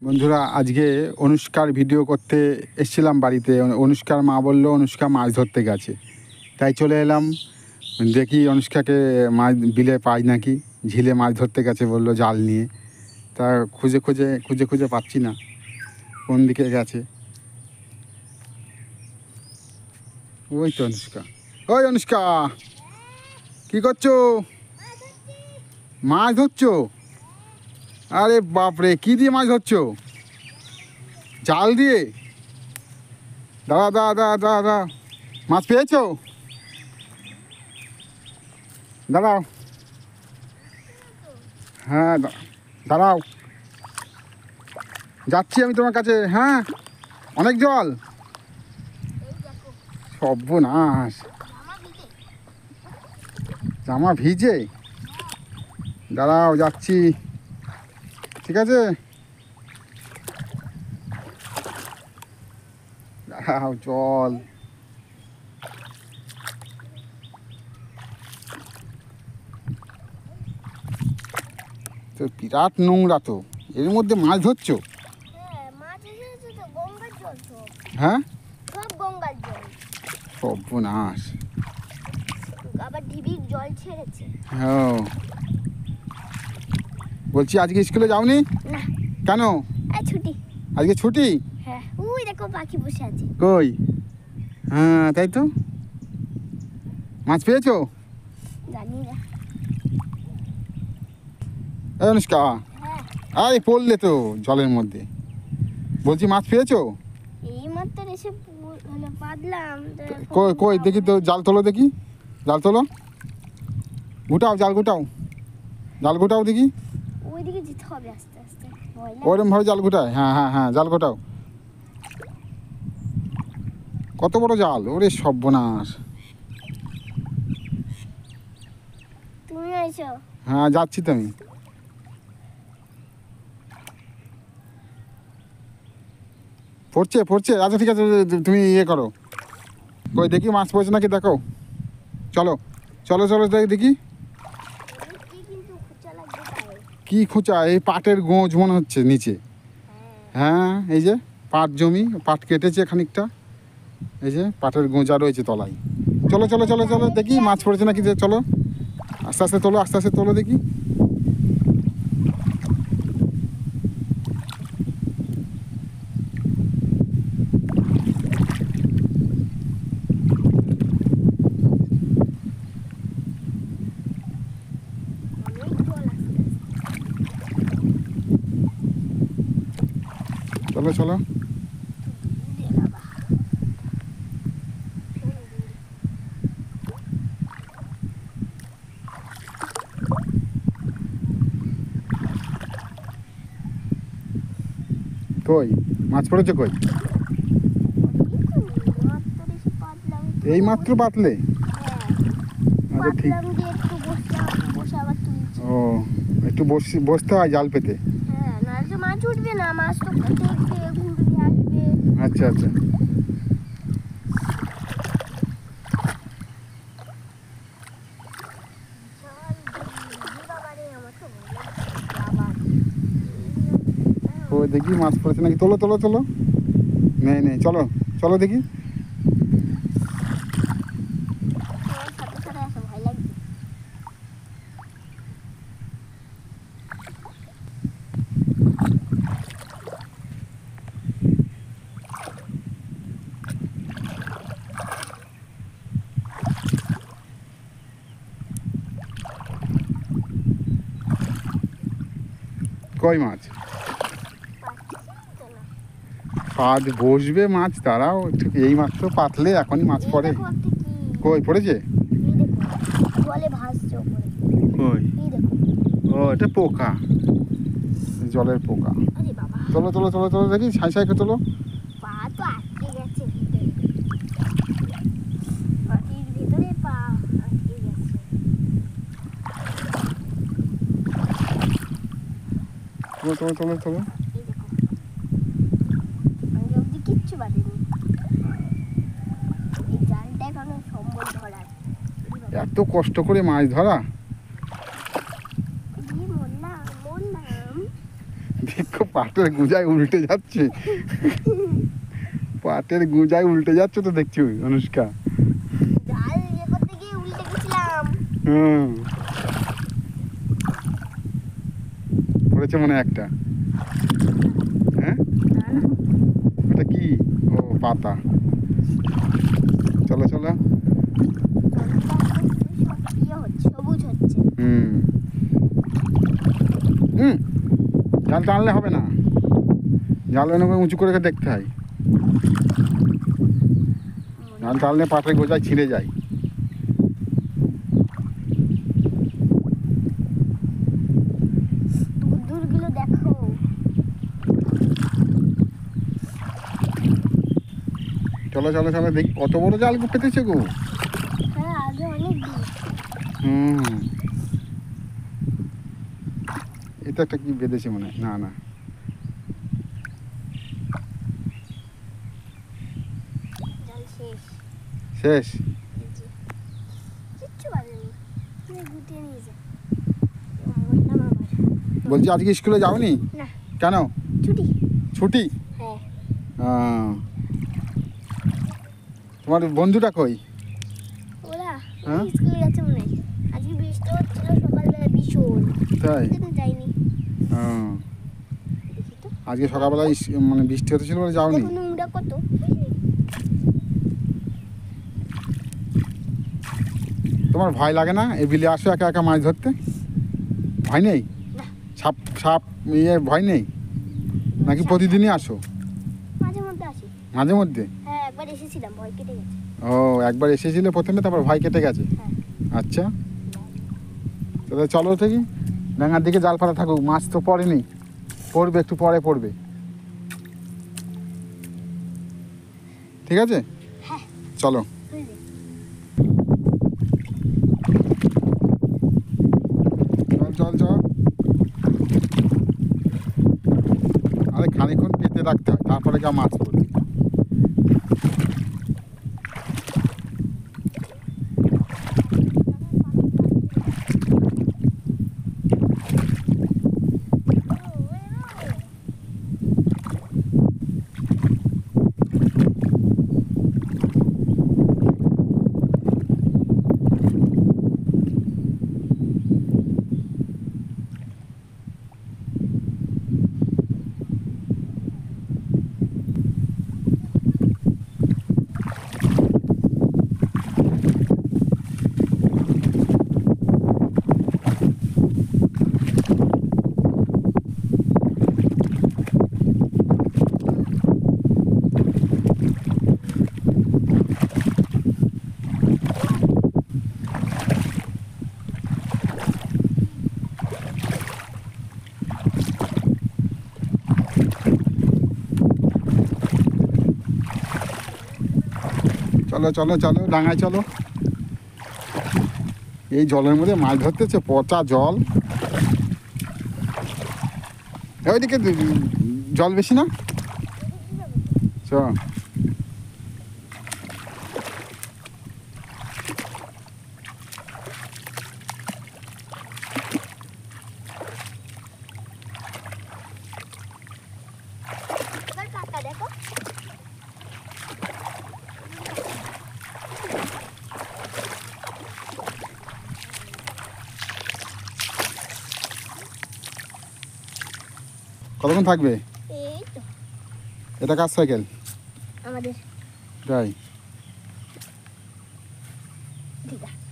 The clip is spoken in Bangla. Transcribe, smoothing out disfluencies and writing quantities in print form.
বন্ধুরা, আজকে অনুষ্কার ভিডিও করতে এসেছিলাম বাড়িতে। অনুষ্কার মা বললো অনুষ্কা মাছ ধরতে গেছে, তাই চলে এলাম। দেখি অনুষ্কাকে মাছ বিলে পাই নাকি, ঝিলে মাছ ধরতে গেছে বললো জাল নিয়ে। তা খুঁজে খুঁজে খুঁজে খুঁজে পাচ্ছি না কোন দিকে গেছে। ওই তো অনুষ্কা। ওই অনুষ্কা, কি করছো? মাছ ধরছো? আরে বাপরে, কি দিয়ে মাছ ধরছো? জাল দিয়ে? দাঁড়া দাঁড়া দাঁড়া দাঁড়া দাঁড়া, মাছ পেয়েছো? দাঁড়াও, হ্যাঁ দাঁড়াও, যাচ্ছি আমি তোমার কাছে। হ্যাঁ, অনেক জল, সর্বনাশ, জামা ভিজে। দাঁড়াও, যাচ্ছি, ঠিক আছে, দাঁড়াও। জল তো বিরাট নোংরা, তো এর মধ্যে মাছ ধরছো? হ্যাঁ, সর্বনাশ, আবার ঢিবির জল ছেড়েছে। হ্যাঁ, বলছি আজকে স্কুলে যাওনি? না। কেন? ছুটি। আজকে ছুটি? হ্যাঁ, ওই দেখো পাখি বসে আছে। কই? হ্যাঁ, তাই তো। মাছ পেয়েছো? জানি না। এই অনুষ্কা, হ্যাঁ, আরে পড়লে তো জলের মধ্যে। বলছি মাছ পেয়েছো? এই মাত্র এসে পাতলাম। কই কই দেখি তো, জাল তোলো দেখি, জাল তোলো, গুটাও, জাল গুটাও, জাল গুটাও দেখি। ওইদিকে যেতে হবে আস্তে আস্তে। ওরম ভাবে জাল গুটায়? হ্যাঁ হ্যাঁ হ্যাঁ, জাল গোটাও। কত বড় জাল! ওরে সর্বনাশ। তুমি এসো। হ্যাঁ, যাচ্ছি তো আমি। পড়ছে পড়ছে, আচ্ছা ঠিক আছে, তুমি ইয়ে করো। কই দেখি মাছ পড়ছে নাকি দেখো। চলো চলো চলো, দেখি। কিন্তু খোঁচা লাগবে তাই। কি খোঁচা? এই পাটের গোঁজ মনে হচ্ছে নিচে। হ্যাঁ, এই যে পাট জমি, পাট কেটেছে খানিকটা, এই যে পাটের গোঁজা রয়েছে তলায়। চলো চলো চলো চলো, দেখি মাছ পড়েছে নাকি। চলো, আস্তে আস্তে তোলো, আস্তে আস্তে তোলো দেখি। চলো চলো, কই মাছ পড়েছে? কই? এই মাত্র পাতলে? আচ্ছা ঠিক। ও, একটু বসতে হয় জাল পেতে। হ্যাঁ, না তো মাছ উঠবে না, মাছ তো দেখবে, ঘুরবে, আসবে। আচ্ছা আচ্ছা, ও দেখি মাছ পড়েছে নাকি। তোলো তোলো তোলো, নেই নেই, চলো চলো দেখি। কই মাছ? ফাঁদ বসবে মাছ, দাঁড়াও একটু। এই মাত্র পাতলে, এখনই মাছ পড়ে? কই পড়েছে? কই? ও, এটা পোকা, জলের পোকা। তোলো তোলো তোলো তোলো দেখি, ছাই ছাই করে তোলো। তোলো তোলো তোলো তোলো। কিচ্ছু বাদেনি, এই জালটা এখনো সম্বল ধরার। এত কষ্ট করে মাছ ধরা, বললাম বিক্ষোভ পাটের গুজায় উল্টে যাচ্ছে, পাটের গুজায় উল্টে যাচ্ছে তো দেখছি অনুষ্কা। জাল ইয়ে করতে গিয়ে উল্টে গেছিলাম। হুম, পড়েছে মনে হয় একটা। হ্যাঁ, না না, ওটা কি? ও পাতা। চলো চলো। ইয়ে হচ্ছে, সবুজ হচ্ছে। হুম হুম, জাল টানলে হবে না, জাল এনে উঁচু করে দেখতে হয়। জাল টানলে পাটের গোজায় ছিঁড়ে যায়। দূর গুলো দেখো। চলো চলো চলো, দেখি কত বড় জাল পেতেছে গো। হ্যাঁ, আগে অনেক দিন। হুম, এটা একটা কি বেঁধেছে মনে হয়, না না, জাল শেষ। শেষ। এই যে, কিচ্ছু বাজেনি, তুমি গুটিয়ে নিয়ে যা। বললাম আবার বলছি আজকে স্কুলে যাওনি? না, কেন? ছুটি। ছুটি? হ্যাঁ, আহ, তোমার বন্ধুটা কই? ওরা হ্যাঁ? স্কুলে গেছে মনে হয়। আজকে বৃষ্টি হচ্ছিল সকালবেলা ভীষণ, তাই? সেদিন যাইনি। হ্যাঁ, দেখি তো, আজকে সকালবেলা মানে বৃষ্টি হতেছিল বলে যাওনি? দেখো নোংরা কত। তোমার ভয় লাগে না এই বিলে আসো একা একা মাছ ধরতে? ভয় নেই? না। সাপ সাপ ইয়ে ভয় নেই নাকি প্রতিদিনই আসো? মাঝে মধ্যে আসি। মাঝে মধ্যে? হ্যাঁ, একবার এসেছিলাম, ভয় কেটে গেছে। ও, একবার এসেছিলে প্রথমে, তারপর ভয় কেটে গেছে? হ্যাঁ। আচ্ছা, তাহলে চলো থেকে ডাঙার দিকে জাল পাতা থাকুক, মাছ তো পড়েনি, পড়বে একটু পরে পড়বে, ঠিক আছে? হ্যাঁ। চলো। বুঝলি? চল চল চল, আরে খানিক্ষণ পেতে রাখতে হয়, তারপরে গা মাছ পড়বে। চলো চলো চলো, ডাঙায় চলো। এই জলের মধ্যে মাছ ধরতেছে, পচা জল। ওইদিকে জল বেশি না? চ, এবার কাকা দেখো। কতক্ষণ থাকবে? এই তো এটা কার সাইকেল? আমাদের। তাই? ঠিক আছে।